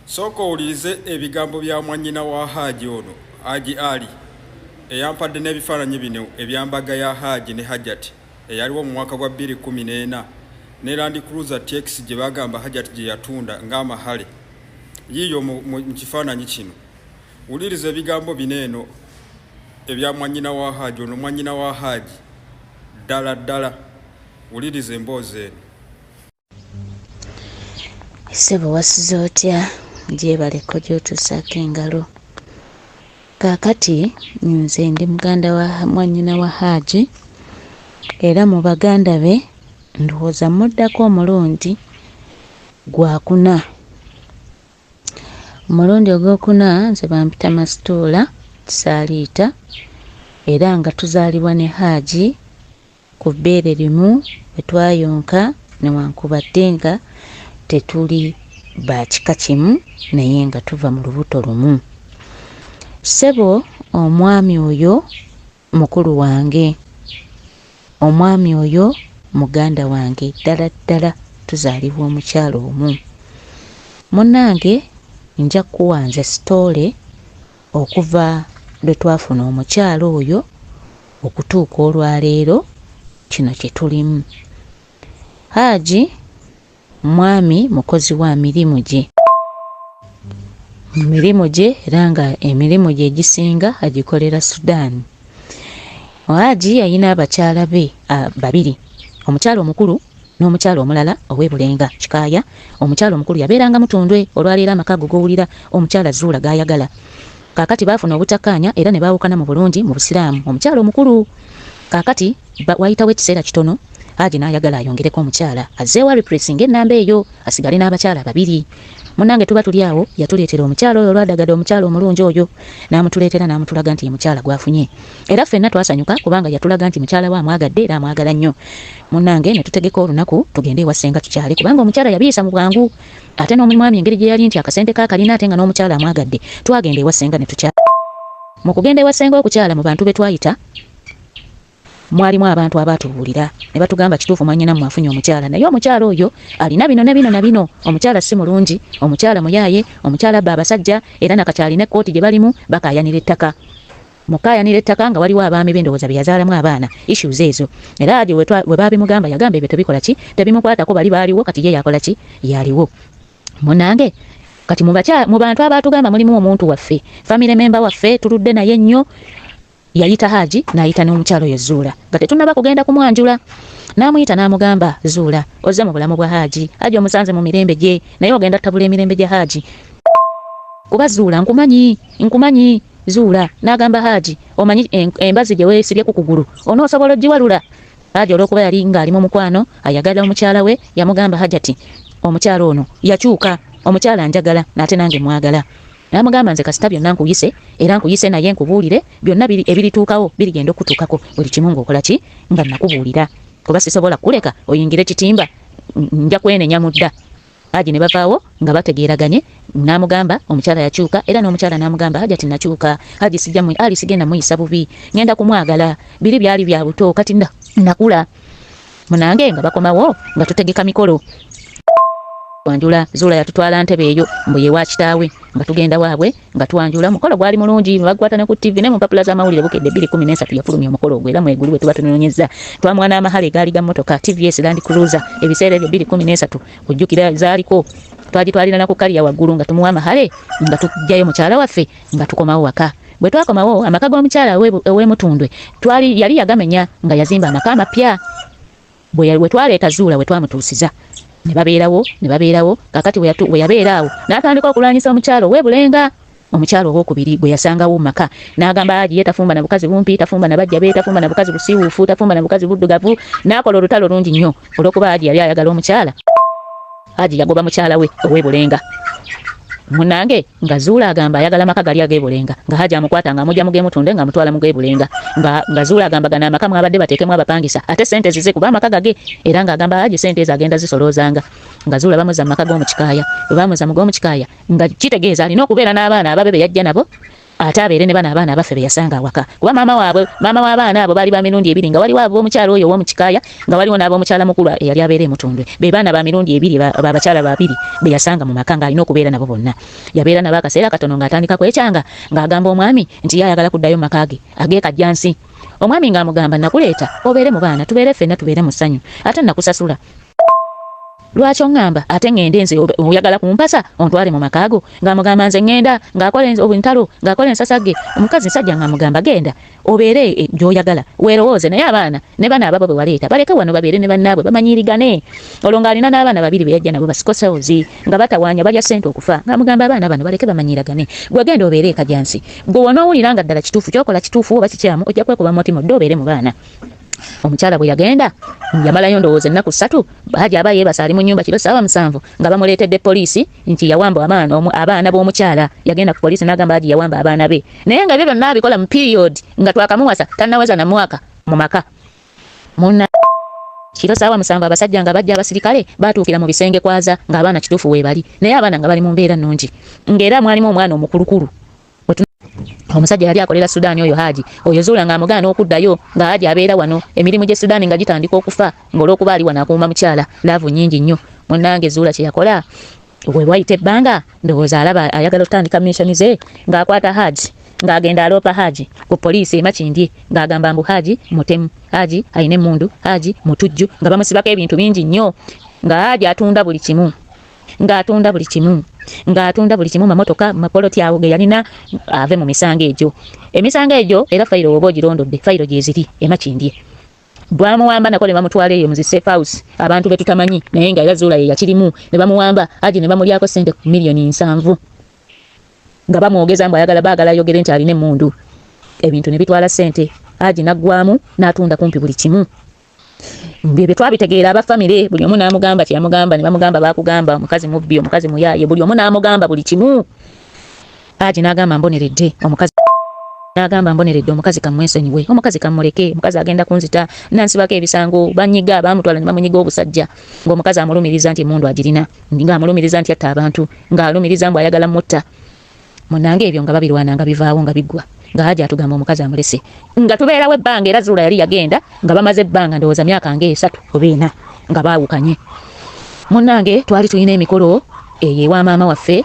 Sooka owulirize ebigambo bya mwannyina wa Hajji ono, Hajji Ali, eyampadde n'ebifaananyi bino ebyambaga ya Hajji ne Hajjati eyaliwo mu mwaka gwa 2014 ne Land Cruiser TX gye bagamba Hajjati gye yatunda ng'amahale. Yiiyo mu kifaananyi kino. Wuliriza ebigambo bino eno ebya mwannyina wa Hajji ono, mwannyina wa Hajji ddala ddala. Wuliriza emboozi eno. Ssebo wasize otya? Gyebaleko gy'otuusaako engalo. Kaakati nze ndi muganda wa mwannyina wa Hajji era mu baganda be ndowooza muddako omulundi gwakuna. Omulundi ogwokuna nze bampita Masitula Saaliita era nga tuzaalibwa ne Hajji ku bbeere limu bwe twayonka newankubadde nga tetuli bakika kimu naye nga tuva mu lubuto lumu. Ssebo omwami oyo mukulu wange, omwami oyo muganda wange ddala ddala, tuzaalibwa omukyalo omu. Munnange nja kukuwanza sitoole okuva lwe twafuna omukyalo oyo okutuuka olwaleero kino kye tulimu. Hajji mwami mukozi wa mirimu gye, mirimu gye era nga emirimu gye egisinga agikolera Sudan. Hajji yalina abakyala be babiri, omukyala omukulu n'omukyala omulala ow'ebulenga Kikaaya. Omukyala omukulu yabeeranga Mutundwe, olwaleero amaka go g'owulira omukyala Zuula g'ayagala. Kaakati baafuna obutakkaanya era ne baawukana mu bulungi mu Busiraamu. Omukyala omukulu kaakati wayitawo ekiseera kitono, Hajji n'ayagala ayongereko omukyala azzeewo repressing ennamba eyo asigale n'abakyala babiri. Munnange tuba tuli awo yatuleetera omukyala oyo olwadagadde, omukyala omulungi oyo n'amutuleetera n'amutulaga nti mukyala gwafunye. Era ffenna twasanyuka kubanga yatulaga nti mukyala we amwagadde era amwagala nnyo. Munnange ne tutegeka olunaku tugende ewa ssenga tukyale kubanga omukyala yabiyisa mu bwangu ate n'omwami engeri gye yali nti akasente kaakalina ate nga n'omukyala amwagadde. Twagenda ewa ssenga ne tukyala. Mu kugenda ewa ssenga okukyala mu bantu be twayita mwalimu abantu abaatubuulira ne batugamba kituufu mwannyinammwe afunye omukyala, naye omukyala oyo alina bino ne bino na bino. Omukyala si mulungi, omukyala muyaaye, omukyala abba abasajja era nakakyalina ekkooti gye balimu bakaayanira ettaka. Mukaayanira ettaka nga waliwo abaami b'endowooza bye yazaalamu abaana, issues ezo. Era Hajji we baabimugamba yagamba ebyo tebikola ki, tebimukwatako, bali baaliwo kati ye yakola ki, yaliwo. Munnange kati mu bantu abaatugamba mulimu omuntu waffe, family member waffe tuludde naye nnyo, yayita Hajji n'ayita n'omukyalo oyo Zuula nga tetunnaba kugenda kumwanjula. N'amuyita n'amugamba, Zuula ozze mu bulamu bwa Hajji, Hajji omusanze mu mirembe gye naye ogenda tabula emirembe gya Hajji kuba Zuula nkumanyi. Zuula n'agamba Hajji, omanyi embazi gye weesibye ku kugulu onoosobola ogiwalula. Hajji olw'okuba yali ng'ali mu mukwano ayagala omukyala we yamugamba Hajjati omukyala ono yakyuka, omukyala njagala n'ate nange mwagala. N'amugamba nze kasita byonna nkuyise era nkuyise naye nkubuulire byonna ebirituukawo birigenda okutuukako, buli kimu ng'okola ki nga nakubuulira kuba sisobola kuleka oyingire kitimba, nja kwenenya mudda. Hajji ne bavaawo nga bategeeraganye, n'amugamba omukyala yakyuka era n'omukyala n'amugamba Hajjati nakyuka, Hajji sigenda muyisa bubi, ngenda kumwagala, biri byali bya buto kati nakula. Munange nga bakomawo nga tutegeka mikolo twanjula. Zuula yatutwala ntebe eyo mbu ye wa kitaawe nga tugenda waabwe nga twanjula. Mukolo gwali mulungi, bagwata ne ku TV ne mu mpapula z'amawulire bukedde 2013 yafulumya omukolo ogwo era mwegulu bwe tuba tunoonyezza. Twamwa n'amahale gaali ga mmotoka TVS Land Cruiser ebiseera ebyo 2013 kujjukira zaaliko, twagitwalira na ku kaliya waggulu nga tumuwa amahale nga tujjayo mukyala waffe nga tukomawo waka. Bwe twakomawo amaka g'omukyala ow'Emutundwe yali yagamenya nga yazimba amaka amapya. Bwe twaleeta Zuula we twamutuusiza ne babeerawo. Kakati we yabeera awo n'atandika okulwanyisa omukyalo ow'ebulenga, omukyalo ow'okubiri gwe yasangawo mu maka. N'agamba Hajji ye tafumba na bukazi bumpi, tafumba na bajja be, tafumba na bukazi busiiwuufu, tafumba na bukazi buddugavu. N'akola olutalo lungi nnyo olw'okuba Hajji yali ayagala omukyala. Hajji yagoba mukyala we ow'ebulenga. Munnange nga Zuula agamba ayagala amaka gali ag'ebulenga, nga Hajji amukwata nga amugya mu g'Emutundwe nga amutwala mu g'ebulenga, nga Zuula agamba gana amaka mwabadde bateekemu abapangisa ate sente zize kuba amaka gage, era ng'agamba Hajji sente ezo agenda zisoloozanga. Nga Zuula bamuzza mu maka g'omukikaaya, bwe bamuzza mu g'omukikaaya nga kitegeeza alina okubeera n'abaana ababe be yajja nabo ate abeere ne bano abaana abaffe be yasanga awaka kuba maama w'abaana abo baali ba mirundi ebiri nga waliwo ab'omukyala oyo ow'omukikaaya nga waliwo n'ab'omukyala mukulu eyali abeera e Mutundwe be baana ba mirundi ebiri babakyala babiri be yasanga mu maka ng'alina okubeera nabo bonna yabeera nabo akaseera katono ng'atandika kwekyanga ng'agamba omwami nti ye ayagala kuddayo mu maka ge ag'ekajjansi omwami ng'amugamba nakuleeta obeere mu baana tubeere ffenna tubeere mu ssanyu ate nakusasula lwaki oŋŋamba ate ŋŋende nze oyagala kumpasa ontwale mu makaago ng'amugamba nze ŋŋenda ng'akola obutalo ng'akola ensasage omukazi nsajja ng'amugamba genda obeere gy'oyagala weerowooze naye abaana ne bano ababo be waleeta baleke wano babeere ne bannaabwe bamanyirigane olwo ng'alina n'abaana babiri be yajja nabo basikosawozi nga batawaanya balya ssente okufa ng'amugamba abaana bano baleke bamanyiragane gwe genda obeere ekajjansi gwe wonoowulira nga ddala kituufu kyokola kituufu oba kikyamu ojja kwekuba mu mutima odde obeere mu baana omukyala bwe yagenda yamalayo ndowooza ennaku 3 Hajji aba yeebasa ali mu nnyumba kiro ssaawa 7 nga bamuleetedde poliisi nti yawamba abaana b'omukyala yagenda ku poliisi n'agamba Hajji yawamba abaana be naye nga byo byonna abikola mu period nga twakamuwasa tannawaza na mwaka mu maka munna kiro ssaawa 7 abasajja nga bajja abasirikale baatuukira mu bisenge kwaza ng'abaana kituufu weebali naye abaana nga bali mu mbeera nnungi ng'era mwalimu omwana omukulukulu omusajja yali akolera Sudan oyo Hajji oyo Zuula ng'amugaana okuddayo nga Hajji abeera wano emirimu gye Sudan nga gitandika okufa ng'olwokuba ali wano akuuma mukyala laavu nnyingi nnyo munnange Zuula kye yakola bwe wayita ebbanga ndowooza alaba ayagala okutandika mishoni ze ng'akwata Hajji ng'agenda aloopa Hajji ku poliisi emakindye ng'agamba mbu Hajji mutemu Hajji alina emmundu Hajji mutujju nga bamusibako ebintu bingi nnyo nga Hajji atunda buli kimu ng'atunda buli kimu mamotoka mapoloti awo ge yalina ave mu misango egyo era fayiro oba ogirondodde fayiro gyeziri emakindye bwamuwamba nako ne bamutwala eyo mu zi safe house abantu be tutamanyi naye nga era Zuula ye yakirimu ne bamuwamba Hajji ne bamulyako ssente miliyoni 7 nga bamwogeza mbu baagala yogere nti alina emmundu ebintu ne bitwala ssente Hajji naggwamu n'atunda kumpi buli kimu bye twabitegeera abafamire buli omu n'amugamba kyeyamugamba ne bamugamba baakugamba omukazi mubbi omukazi muyaaye buli omu n'amugamba buli kimu Hajji n'agamba mboneredde omukazi kamwesonyiwe omukazi kammuleke omukazi agenda kunzita nansibako ebisango banyiga baamutwala ne bamunyiga obusajja ng'omukazi amulumiriza nti emmundu agirina ng'amulumiriza nti atta abantu ng'alumiriza mbu ayagala mutta munnange ebyo nga babirwana nga bivaawo nga biggwa nga Hajji atugamba omukazi amulese nga tubeerawo ebbanga era Zuula yali yagenda nga bamaze ebbanga ndowooza myaka nga 3 oba 4 nga baawukanye munnange twali tulina emikolo eyo ewa maama waffe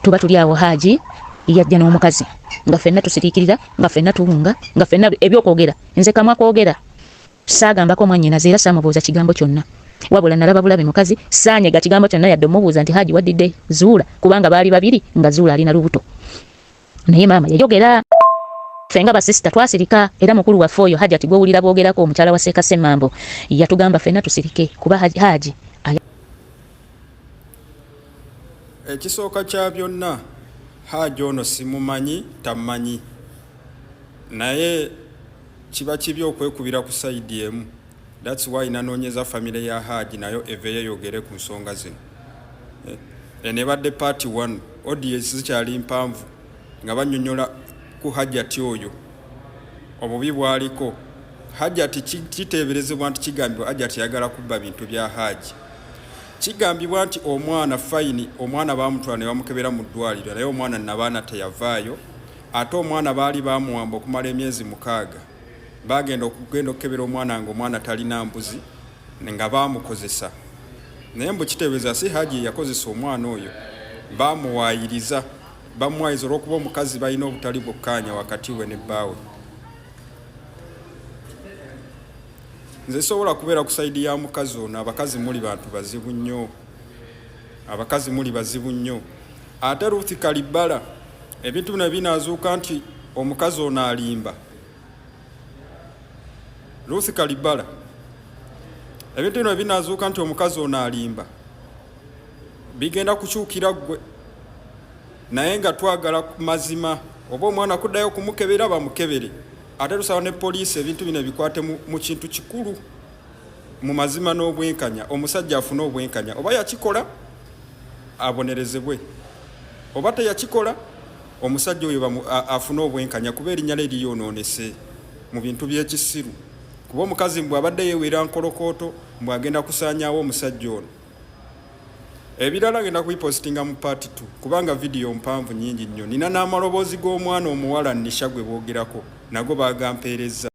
tuba tuli awo Hajji yajja n'omukazi nga ffenna tusiriikirira nga ffenna tuwunga nga ffenna ebyokwogera nze kamwa kwogera saagambako mwannyinaze era saamubuuza kigambo kyonna wabula nalaba bulabe mukazi saanyega kigambo kyonna yadde omubuuza nti Hajji waddidde Zuula kubanga baali babiri nga Zuula alina lubuto naye maama yayogera ffe nga basisita twasirika era mukulu waffe oyo Hajji ati gwewulira boogerako omukyala wa Seeka Ssemambo yatugamba ffenna tusirike kuba Hajji ekisooka kya byonna Hajji ono simumanyi tammanyi naye kiba kibi okwekubira ku sayidi emu that's why nanoonyeza famire ya Hajji nayo eveeyo yogere ku nsonga zino eno ebadde part 1 audience zikyali mpanvu nga bannyonnyola ku Hajjati oyo obubi bwaliko Hajjati kiteeberezebwa nti kigambibwa Hajjati yagala kubba bintu bya Hajji kigambibwa nti omwana fayini omwana baamutwala ne bamukebera mu ddwaliro naye omwana nabaana teyavaayo ate omwana baali bamuwamba okumala emyezi 6 bagenda okukebera omwana ng'omwana talina mbuzi nga baamukozesa naye mbu kiteebereza si Hajji yakozesa omwana oyo baamuwaayiriza olw'okuba omukazi balina obutali bukkaanya wakati we ne bbaawe nze sobola kubeera ku sayidi ya mukazi ono abakazi muli bantu bazibu nnyo ate Ruth Kalibala ebintu bino binaazuuka nti omukazi ono alimba Ruth Kalibala ebintu bino binaazuuka nti omukazi ono alimba bigenda kukyukira ggwe naye nga twagala mazima oba omwana kuddayo kumukebera bamukebere ate tusaba ne poliisi ebintu bino bikwate mu kintu kikulu mu mazima n'obwenkanya omusajja afuna obwenkanya oba yakikola abonerezebwe oba teyakikola omusajja oyo afuna obwenkanya kuba erinnya lye liyonoonese mu bintu by'ekisiru kuba omukazi mbwe abadde yeewera nkolokooto mbwe agenda kusaanyaawo omusajja ono ebirala ngenda kubipostinga mu part 2 kubanga video mpanvu nyingi nnyo nina n'amaloboozi g'omwana omuwala Nisha gwe boogerako nago bagampeereza